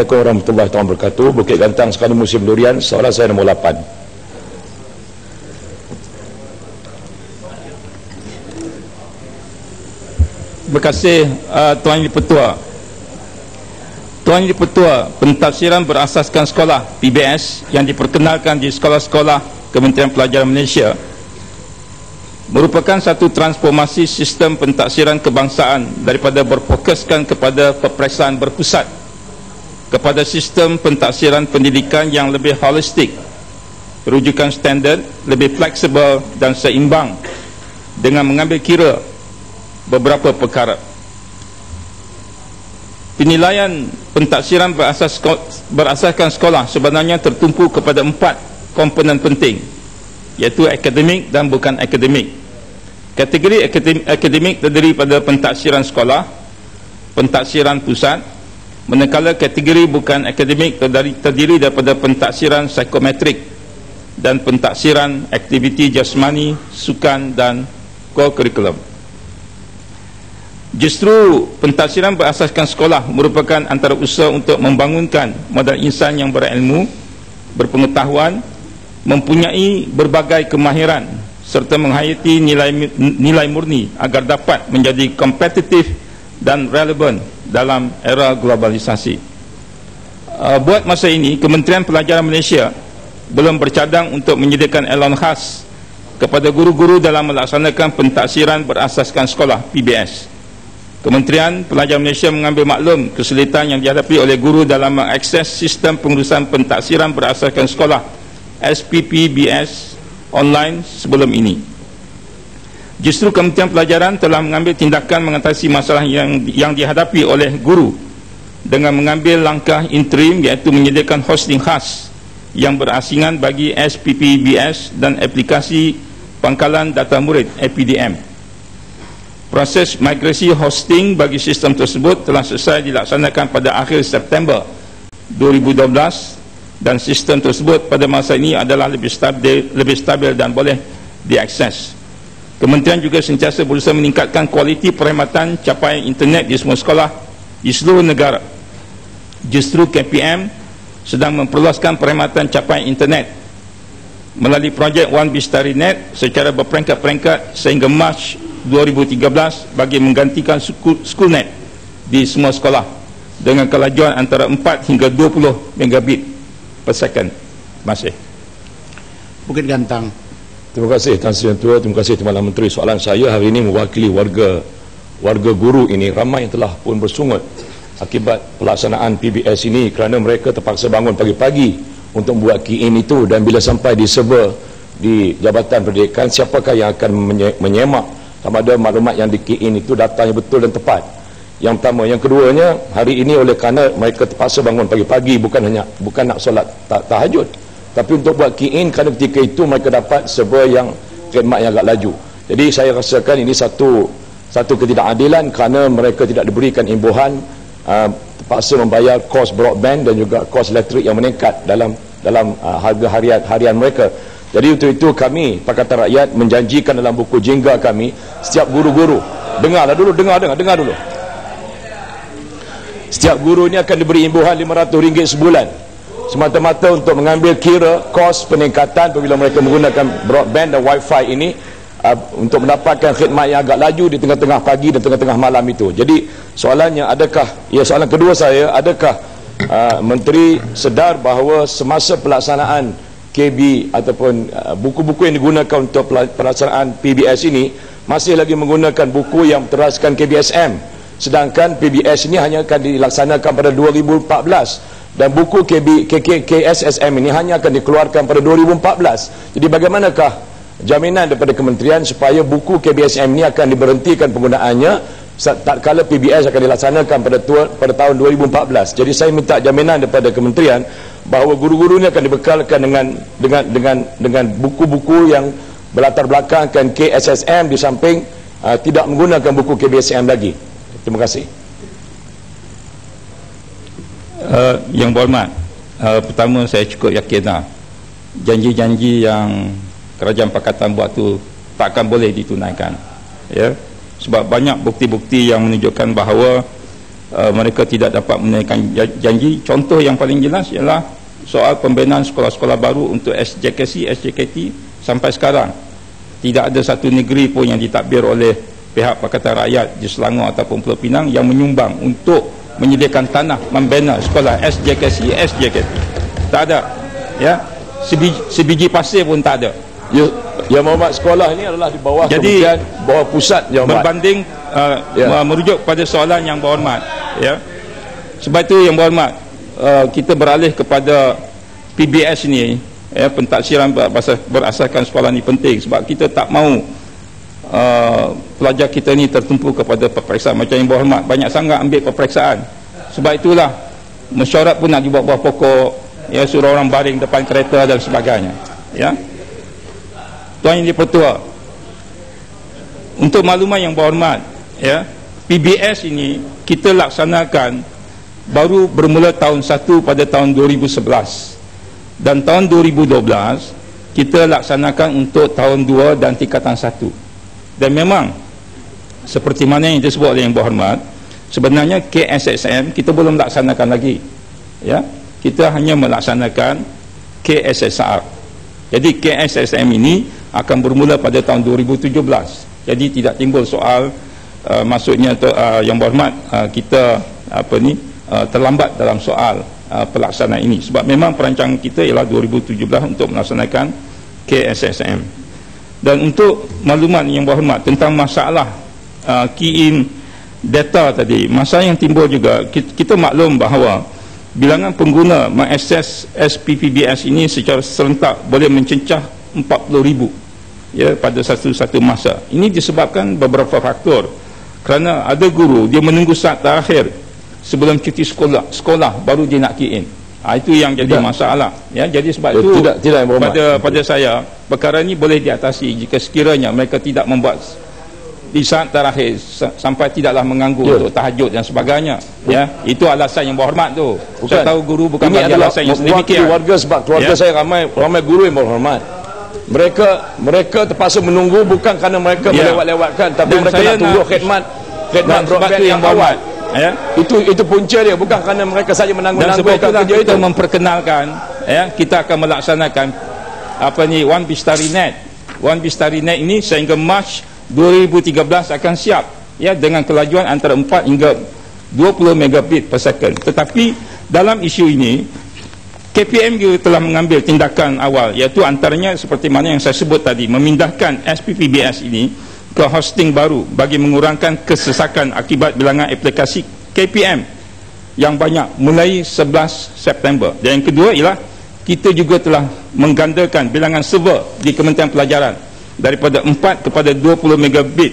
Assalamualaikum warahmatullahi wabarakatuh. Bukit Gantang sekarang musim durian. Soalan saya nombor 8. Terima kasih Tuan Yang Dipertua. Tuan Yang Dipertua, pentafsiran berasaskan sekolah PBS yang diperkenalkan di sekolah-sekolah Kementerian Pelajaran Malaysia merupakan satu transformasi sistem pentafsiran kebangsaan daripada berfokuskan kepada peperiksaan berpusat kepada sistem pentafsiran pendidikan yang lebih holistik, rujukan standard, lebih fleksibel dan seimbang dengan mengambil kira beberapa perkara. Penilaian pentafsiran berasaskan sekolah sebenarnya tertumpu kepada 4 komponen penting, iaitu akademik dan bukan akademik. Kategori akademik terdiri pada pentafsiran sekolah, pentafsiran pusat, manakala kategori bukan akademik terdiri daripada pentafsiran psikometrik dan pentafsiran aktiviti jasmani, sukan dan co-curriculum. Justru pentafsiran berasaskan sekolah merupakan antara usaha untuk membangunkan modal insan yang berilmu, berpengetahuan, mempunyai berbagai kemahiran serta menghayati nilai murni agar dapat menjadi kompetitif dan relevan dalam era globalisasi. Buat masa ini, Kementerian Pelajaran Malaysia belum bercadang untuk menyediakan elon khas kepada guru-guru dalam melaksanakan pentafsiran berasaskan sekolah PBS. Kementerian Pelajaran Malaysia mengambil maklum kesulitan yang dihadapi oleh guru dalam mengakses sistem pengurusan pentafsiran berasaskan sekolah SPPBS online sebelum ini. Justru Kementerian Pelajaran telah mengambil tindakan mengatasi masalah yang dihadapi oleh guru dengan mengambil langkah interim, iaitu menyediakan hosting khas yang berasingan bagi SPPBS dan aplikasi pangkalan data murid APDM. Proses migrasi hosting bagi sistem tersebut telah selesai dilaksanakan pada akhir September 2012 dan sistem tersebut pada masa ini adalah lebih stabil dan boleh diakses. Kementerian juga sentiasa berusaha meningkatkan kualiti perkhidmatan capaian internet di semua sekolah di seluruh negara. Justru KPM sedang memperluaskan perkhidmatan capaian internet melalui projek One Bistari Net secara berperingkat-peringkat sehingga Mac 2013 bagi menggantikan Schoolnet di semua sekolah dengan kelajuan antara 4 hingga 20 megabit per second. Terima kasih. Bukit Gantang. Terima kasih Tan Sri Yang Tua, terima kasih Tuan Perdana Menteri. Soalan saya hari ini mewakili warga guru ini. Ramai yang telah pun bersungut akibat pelaksanaan PBS ini kerana mereka terpaksa bangun pagi-pagi untuk membuat key-in itu, dan bila sampai di server di Jabatan Pendidikan, siapakah yang akan menyemak sama ada maklumat yang di key-in itu datanya betul dan tepat. Yang pertama. Yang keduanya, hari ini oleh kerana mereka terpaksa bangun pagi-pagi bukan nak solat tahajud, tapi untuk buat key-in, kerana ketika itu mereka dapat server yang khidmat yang agak laju. Jadi saya rasakan ini satu ketidakadilan kerana mereka tidak diberikan imbuhan, terpaksa membayar kos broadband dan juga kos elektrik yang meningkat dalam harga harian mereka. Jadi untuk itu kami Pakatan Rakyat menjanjikan dalam buku jingga kami, setiap guru-guru dengar dulu. Setiap guru ini akan diberi imbuhan RM500 sebulan semata-mata untuk mengambil kira kos peningkatan apabila mereka menggunakan broadband dan wifi ini untuk mendapatkan khidmat yang agak laju di tengah-tengah pagi dan tengah-tengah malam itu. Jadi soalannya, soalan kedua saya, adakah Menteri sedar bahawa semasa pelaksanaan KB ataupun buku-buku yang digunakan untuk pelaksanaan PBS ini masih lagi menggunakan buku yang berteraskan KBSM, sedangkan PBS ini hanya akan dilaksanakan pada 2014 dan buku KSSM ini hanya akan dikeluarkan pada 2014. Jadi bagaimanakah jaminan daripada kementerian supaya buku KBSM ini akan diberhentikan penggunaannya tak kala PBS akan dilaksanakan pada tahun 2014. Jadi saya minta jaminan daripada kementerian bahawa guru-guru ini akan dibekalkan dengan buku-buku yang berlatar belakangkan KSSM di samping tidak menggunakan buku KBSM lagi. Terima kasih. Yang berhormat, pertama saya cukup yakin janji-janji yang kerajaan pakatan buat tu takkan boleh ditunaikan, ya, sebab banyak bukti-bukti yang menunjukkan bahawa mereka tidak dapat menunaikan janji. Contoh yang paling jelas ialah soal pembinaan sekolah-sekolah baru untuk SJKC, SJKT. Sampai sekarang tidak ada satu negeri pun yang ditadbir oleh pihak Pakatan Rakyat di Selangor ataupun Pulau Pinang yang menyumbang untuk menyediakan tanah membina sekolah SJKC, SJKT. Tak ada, ya. Sebiji pasir pun tak ada. Yang Berhormat, sekolah ini adalah di bawah kementerian, bawah pusat Yang Berhormat. Berbanding merujuk pada soalan Yang Berhormat, ya. Sebab itu Yang Berhormat, kita beralih kepada PBS ini, ya, pentaksiran berasaskan sekolah ini penting sebab kita tak mahu pelajar kita ni tertumpu kepada peperiksaan. Macam Yang Berhormat banyak sangat ambil peperiksaan, sebab itulah mesyuarat pun nak dibuat buah pokok, ya, suruh orang baring depan kereta dan sebagainya, ya. Tuan Yang di-Pertua, untuk makluman Yang Berhormat, ya, PBS ini kita laksanakan baru bermula tahun 1 pada tahun 2011, dan tahun 2012 kita laksanakan untuk tahun 2 dan tingkatan 1. Dan memang seperti mana yang disebut oleh Yang Berhormat, sebenarnya KSSM kita belum laksanakan lagi, ya. Kita hanya melaksanakan KSSR. Jadi KSSM ini akan bermula pada tahun 2017. Jadi tidak timbul soal maksudnya Yang Berhormat, kita terlambat dalam soal pelaksanaan ini, sebab memang perancangan kita ialah 2017 untuk melaksanakan KSSM. Dan untuk maklumat Yang Berhormat tentang masalah key in data tadi, masalah yang timbul juga, kita maklum bahawa bilangan pengguna mengakses SPPBS ini secara serentak boleh mencecah 40,000, ya, pada satu masa. Ini disebabkan beberapa faktor, kerana ada guru dia menunggu saat terakhir sebelum cuti sekolah baru dia nak key in. Itu yang jadi masalah, ya. Jadi sebab itu tidak pada saya perkara ini boleh diatasi jika sekiranya mereka tidak membuat di saat terakhir sampai tidaklah mengganggu untuk tahajud dan sebagainya, ya. Itu alasan Yang Berhormat tu. Saya tahu guru bukan bagi alasan yang sedemikian. Keluarga, sebab keluarga saya ramai guru Yang Berhormat. Mereka terpaksa menunggu bukan kerana mereka melewat-lewatkan, tapi dan mereka nak tunggu khidmat broadband Yang Berhormat, ya. Itu punca dia, bukan kerana mereka saja menanggung-nanggung kerja kita itu. Memperkenalkan, ya, kita akan melaksanakan One Bistari Net. One Bistari Net ini sehingga Mac 2013 akan siap, ya, dengan kelajuan antara 4 hingga 20 megabit per second. Tetapi dalam isu ini KPM juga telah mengambil tindakan awal, iaitu antaranya seperti mana yang saya sebut tadi, memindahkan SPPBS ini ke hosting baru bagi mengurangkan kesesakan akibat bilangan aplikasi KPM yang banyak mulai 11 September. Dan yang kedua ialah kita juga telah menggandakan bilangan server di Kementerian Pelajaran daripada 4 kepada 20 megabit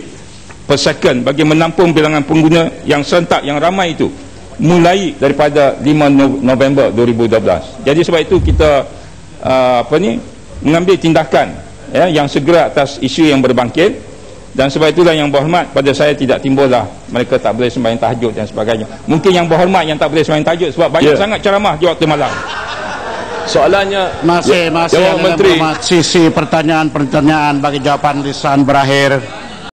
per second bagi menampung bilangan pengguna yang serentak yang ramai itu mulai daripada 5 November 2012. Jadi sebab itu kita mengambil tindakan, ya, yang segera atas isu yang berbangkit. Dan sebab itulah Yang Berhormat, pada saya tidak timbullah mereka tak boleh sembahyang tahajud dan sebagainya. Mungkin Yang Berhormat yang tak boleh sembahyang tahajud sebab banyak sangat ceramah di waktu malam. Soalannya masih Menteri, sisi pertanyaan bagi jawapan lisan berakhir.